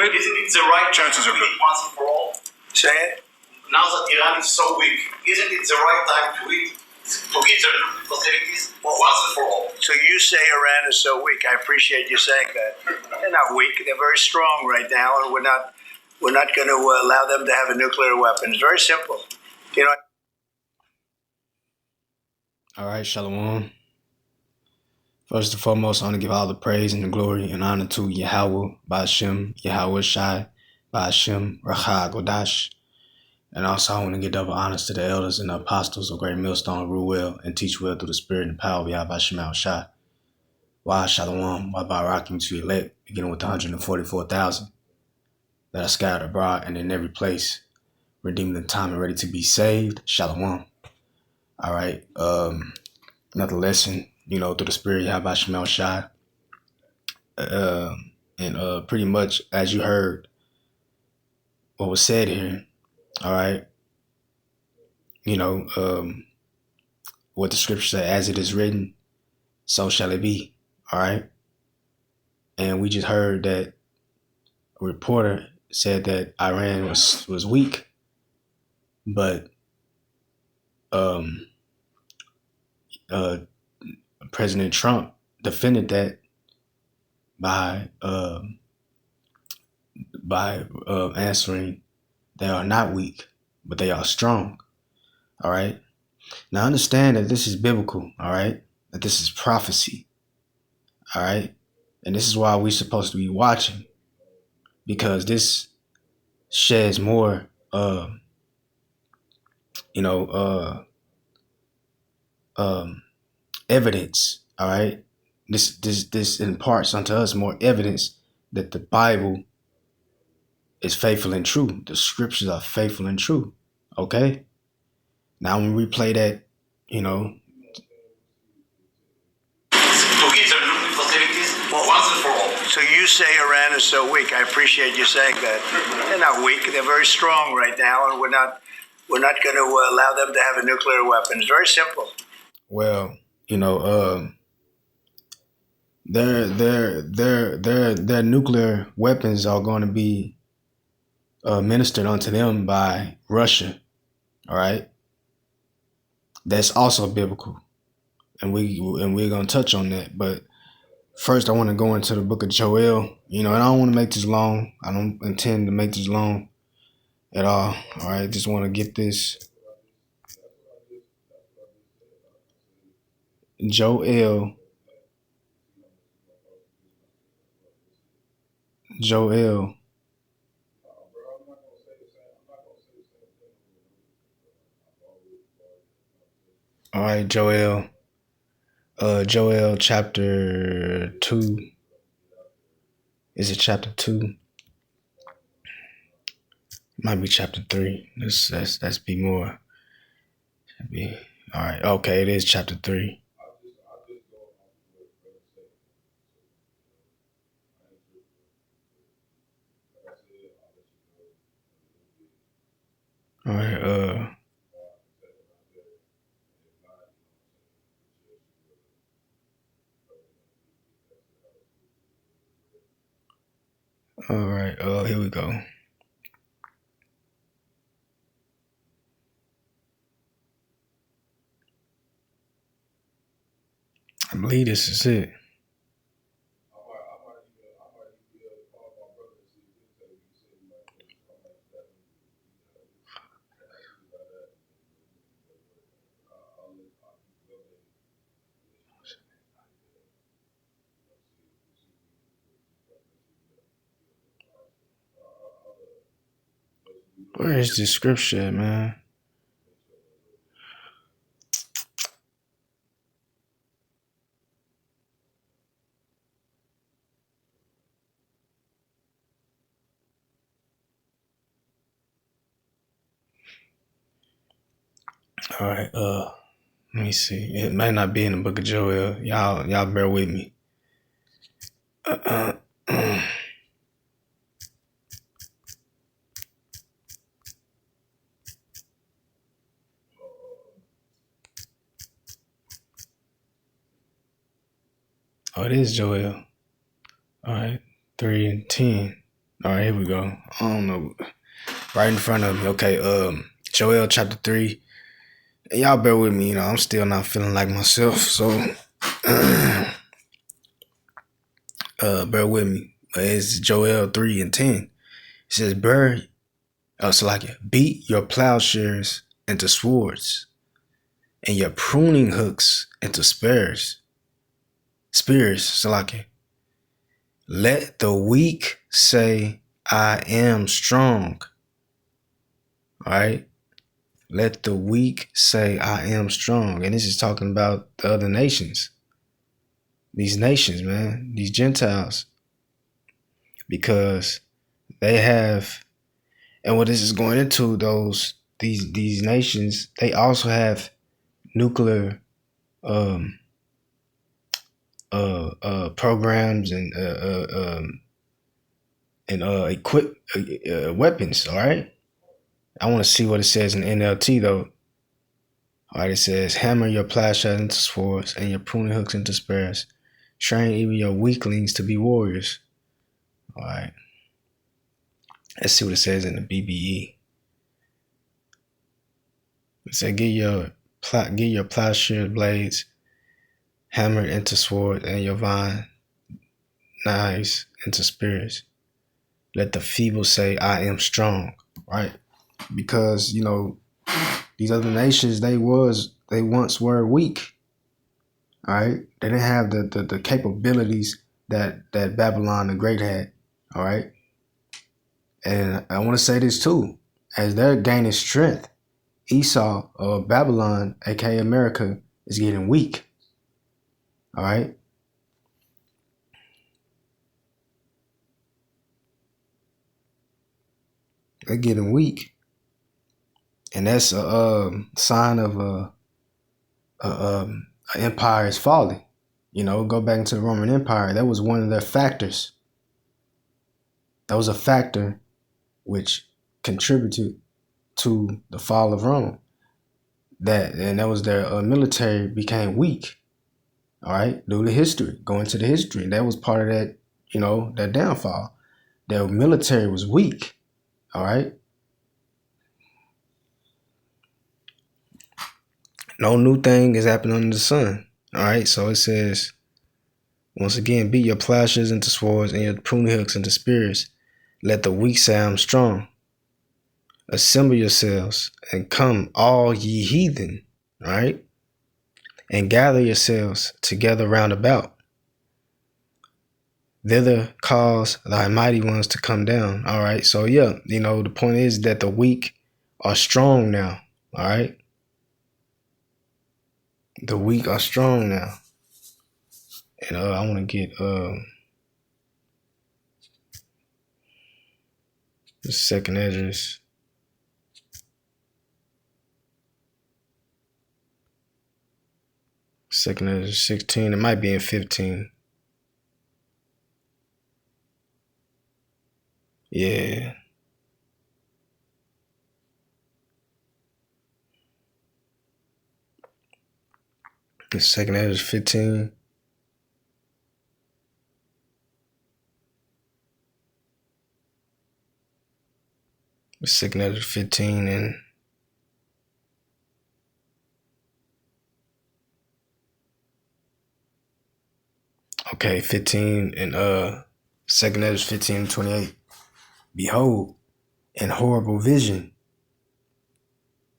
good. Isn't it the right Chances are good. once and for all? Say it. Now that Iran is so weak, isn't it the right time to hit their nuclear facilities once and for all? So you say Iran is so weak. I appreciate you saying that. They're not weak. They're very strong right now, and we're not going to allow them to have a nuclear weapon. It's very simple. You know. All right, Shalom. First and foremost, I want to give all the praise and the glory and honor to Yahweh, Ba'ashem, Yahweh Shai, Ba'ashem, Racha Godash. And also I want to give double honors to the elders and the apostles of Great Millstone, rule well and teach well through the spirit and power of Yahweh Shema Shai. Why Shalom, why Barakim to elect, beginning with the 144,000 that are scattered abroad and in every place, redeemed in time and ready to be saved. Shalom. All right. Another lesson, through the spirit of Yahweh Shema Shai. And pretty much as you heard what was said here, all right, what the scripture said, as it is written, so shall it be. All right. And we just heard that a reporter said that Iran was weak, but President Trump defended that by answering they are not weak, but they are strong. All right. Now understand that this is biblical. All right. That this is prophecy. All right. And this is why we're supposed to be watching, because this sheds more, evidence. All right. This imparts unto us more evidence that the Bible is faithful and true. The scriptures are faithful and true. Okay. Now when we play that, To hit their nuclear facilities once and for all. So you say Iran is so weak. I appreciate you saying that. They're not weak. They're very strong right now, and we're not going to allow them to have a nuclear weapon. It's very simple. Well, their nuclear weapons are going to be ministered unto them by Russia. All right. That's also biblical, and we're gonna touch on that. But first, I want to go into the book of Joel. And I don't want to make this long. I don't intend to make this long at all. All right, just want to get this. Joel. All right, Joel. Joel chapter 2. Is it chapter 2? Might be chapter 3. Let's be more. All right. Okay, it is chapter 3. All right. All right. Here we go. I believe this is it. Where is this scripture, man? All right, let me see. It might not be in the book of Joel. Y'all bear with me. Oh, it is Joel. All right, 3 and 10. All right, here we go. I don't know. Right in front of me. Okay, Joel chapter 3. And y'all bear with me, I'm still not feeling like myself, so bear with me. It's Joel 3 and 10. It says, beat your plowshares into swords, and your pruning hooks into spears. Salaki. Let the weak say, I am strong. All right? Let the weak say, I am strong. And this is talking about the other nations. These nations, man. These Gentiles. Because they have, and what this is going into, these nations, they also have nuclear programs and equip weapons. All right. I want to see what it says in NLT though. All right, it says, hammer your plowshares into swords and your pruning hooks into spears. Train even your weaklings to be warriors. All right. Let's see what it says in the BBE. It said, get your plowshare blades hammered into swords and your vine knives into spears. Let the feeble say, I am strong. Right? Because, these other nations, they once were weak. All right. They didn't have the capabilities that Babylon the Great had. All right. And I want to say this too, as they're gaining strength, Esau or Babylon, aka America, is getting weak. All right. They're getting weak. And that's a sign of an empire is falling. Go back into the Roman Empire. That was one of their factors. That was a factor which contributed to the fall of Rome. That was their military became weak. All right, due to history, going to the history. That was part of that, that downfall. Their military was weak. All right. No new thing is happening under the sun. All right. So it says, once again, beat your plowshares into swords and your pruning hooks into spears. Let the weak say, I'm strong. Assemble yourselves and come, all ye heathen. All right. And gather yourselves together round about. Thither cause thy mighty ones to come down. All right. So, yeah, the point is that the weak are strong now. All right. The weak are strong now. And I want to get the second address. Second address 16. It might be in 15. Yeah. The second address 15. The second address 15 and okay, 15 and second address 15 and 28. Behold, an horrible vision,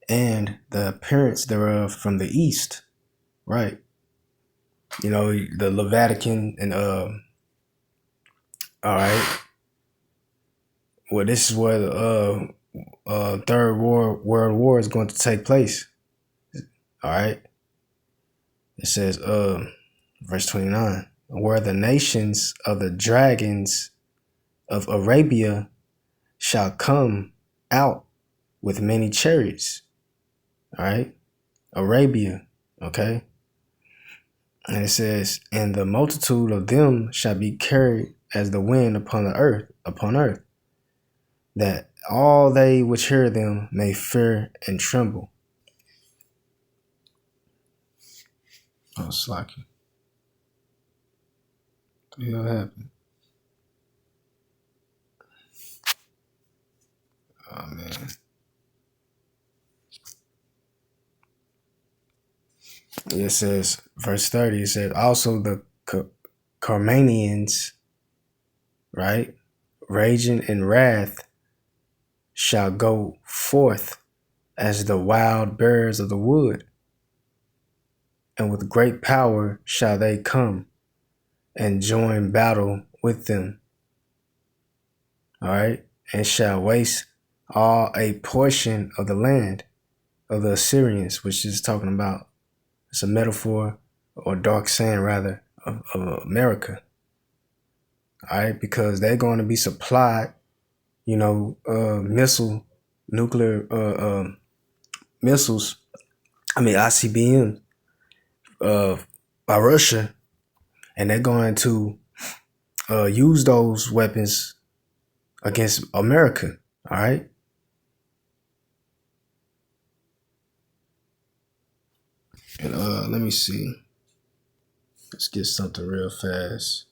and the appearance thereof from the east. Right. The Vatican and all right. Well, this is where the Third World War is going to take place. All right. It says, verse 29, where the nations of the dragons of Arabia shall come out with many chariots. All right. Arabia. Okay. And it says, and the multitude of them shall be carried as the wind upon earth, that all they which hear them may fear and tremble. Oh, slacky. What the hell happened? It says, verse 30, it says, also the Carmanians, right, raging in wrath, shall go forth as the wild birds of the wood, and with great power shall they come and join battle with them. All right, and shall waste all a portion of the land of the Assyrians, which is talking about, it's a metaphor or dark saying rather of America. All right, because they're going to be supplied, nuclear missiles, ICBM, by Russia, and they're going to use those weapons against America. All right. And let me see. Let's get something real fast.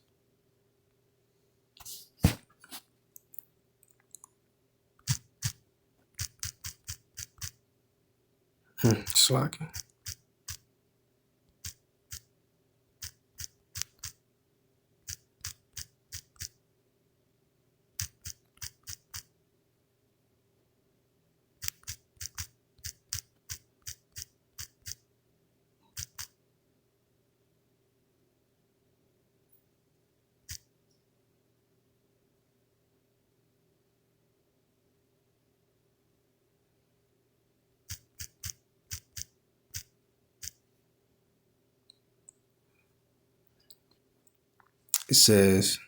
Slacking. It says,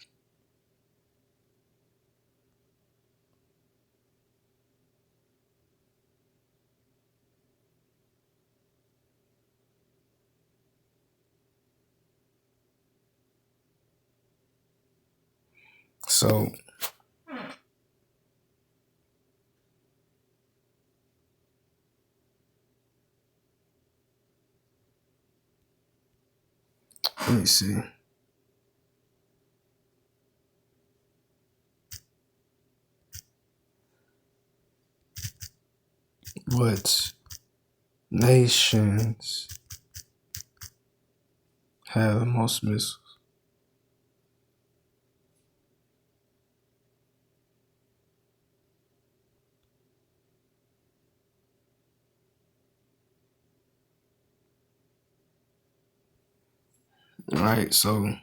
so let me see. What nations have the most missiles? All right, so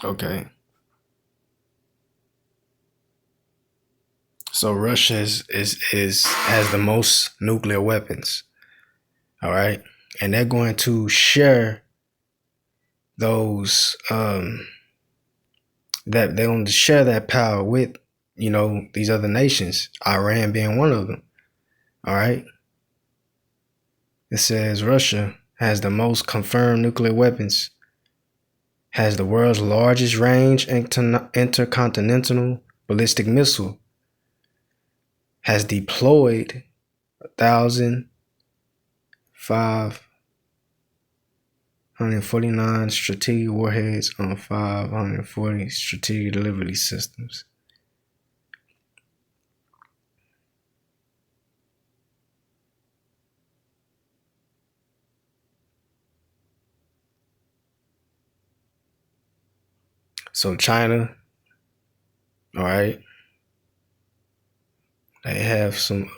okay. So Russia has the most nuclear weapons. All right, and they're going to share those that they're going to share that power with these other nations, Iran being one of them. All right, it says Russia has the most confirmed nuclear weapons, has the world's largest range intercontinental ballistic missile, has deployed 1,549 strategic warheads on 540 strategic delivery systems. So China, all right, they have some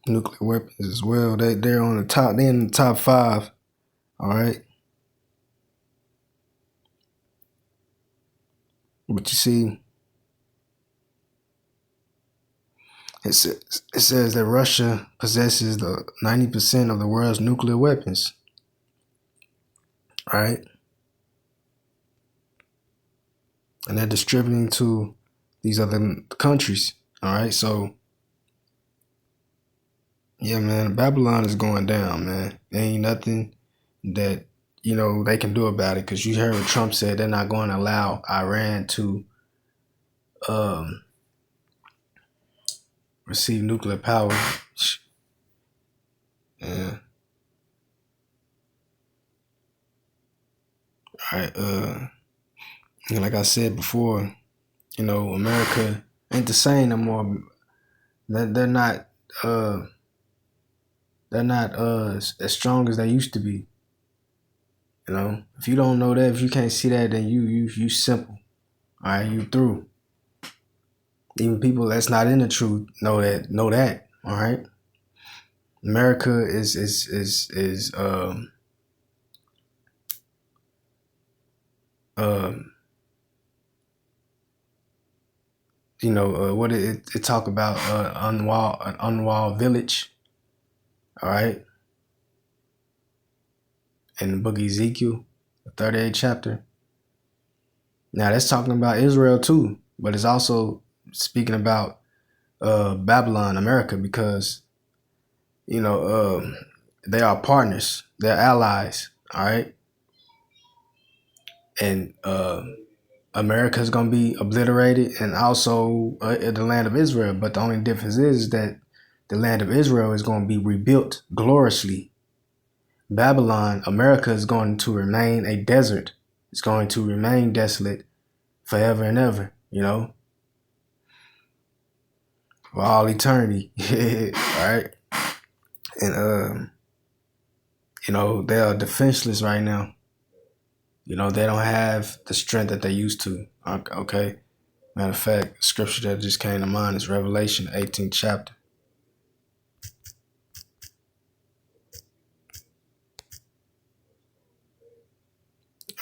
nuclear weapons as well. They're on the top. They're in the top 5. All right. But you see, it says that Russia possesses the 90% of the world's nuclear weapons. All right. And they're distributing to these other countries. All right. So, yeah, man, Babylon is going down, man. There ain't nothing that, they can do about it, because you heard what Trump said. They're not going to allow Iran to receive nuclear power. Yeah. All right. And like I said before, America ain't the same no more. They're not as strong as they used to be. If you don't know that, if you can't see that, then you simple. All right, you through. Even people that's not in the truth know that. All right. America is what it talk about an unwalled village. All right. In the book of Ezekiel, the 38th chapter. Now that's talking about Israel too, but it's also speaking about Babylon, America, because they are partners, they're allies, all right. And America is going to be obliterated, and also the land of Israel. But the only difference is that the land of Israel is going to be rebuilt gloriously. Babylon, America, is going to remain a desert. It's going to remain desolate forever and ever, for all eternity. All right. And, they are defenseless right now. They don't have the strength that they used to. Okay. Matter of fact, scripture that just came to mind is Revelation 18th chapter.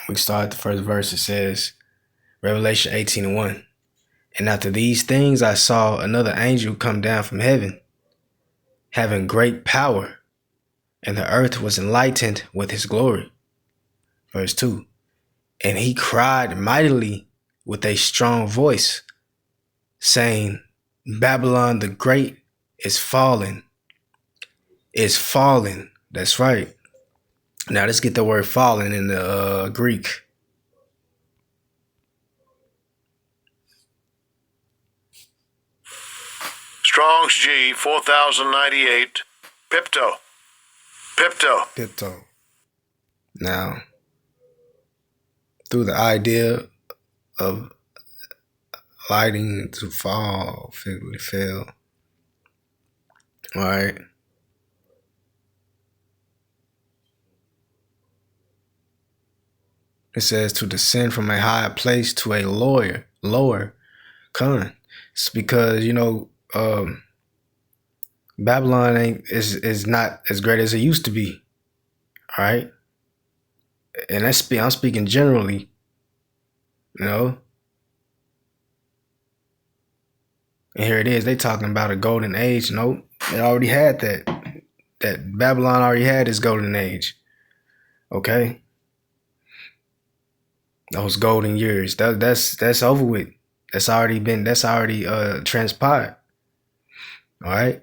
We start the first verse. It says, Revelation 18:1. And after these things I saw another angel come down from heaven, having great power, and the earth was enlightened with his glory. Verse 2. And he cried mightily with a strong voice, saying, Babylon the Great is fallen. Is fallen. That's right. Now let's get the word fallen in the Greek. Strong's G 4098. Pipto. Now, through the idea of lighting to fall, figuratively fell. All right. It says to descend from a higher place to a lower con. It's because, Babylon is not as great as it used to be. All right. And I'm speaking generally, And here it is. They talking about a golden age. Nope. They already had that. That Babylon already had its golden age. Okay. Those golden years. That's over with. That's already transpired. All right.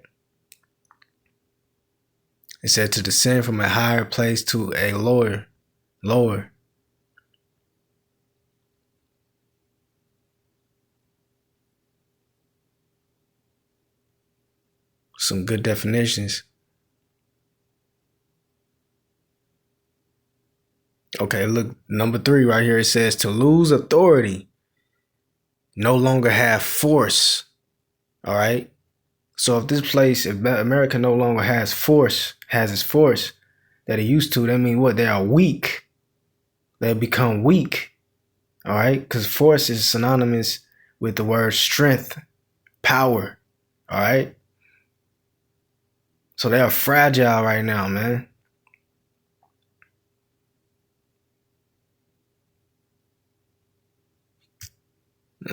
It said to descend from a higher place to a lower. Some good definitions. Okay, look, number 3 right here. It says to lose authority, no longer have force. All right. So if America no longer has its force that it used to, that means what? They are weak. They become weak. All right. Because force is synonymous with the word strength, power. All right. So they are fragile right now, man.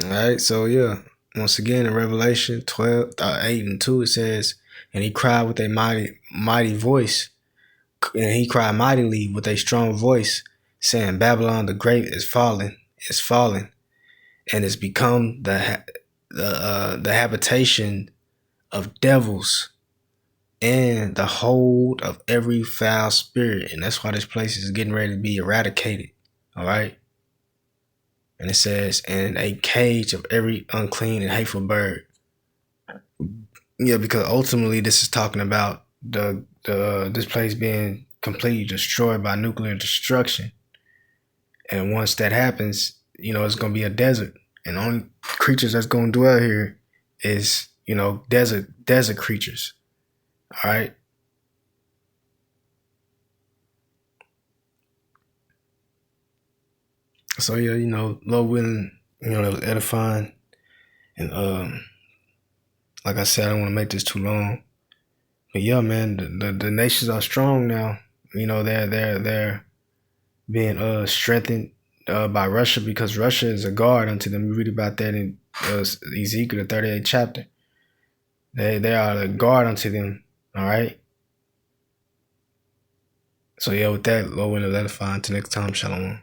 All right. So, yeah. Once again, in Revelation 12:8-2, it says, and he cried with a mighty voice. And he cried mightily with a strong voice, saying, Babylon the Great is fallen, and it's become the habitation of devils and the hold of every foul spirit. And that's why this place is getting ready to be eradicated. All right. And it says, "And a cage of every unclean and hateful bird." Yeah, because ultimately this is talking about the this place being completely destroyed by nuclear destruction. And once that happens, it's gonna be a desert. And the only creatures that's gonna dwell here is, desert creatures. All right. So yeah, Lord willing, that was edifying. And like I said, I don't want to make this too long. But yeah, man, the nations are strong now. They're being strengthened by Russia, because Russia is a guard unto them. You read about that in Ezekiel, the 38th chapter. They are a guard unto them. All right. So yeah, with that, Lord willing, edifying. Until next time, shalom.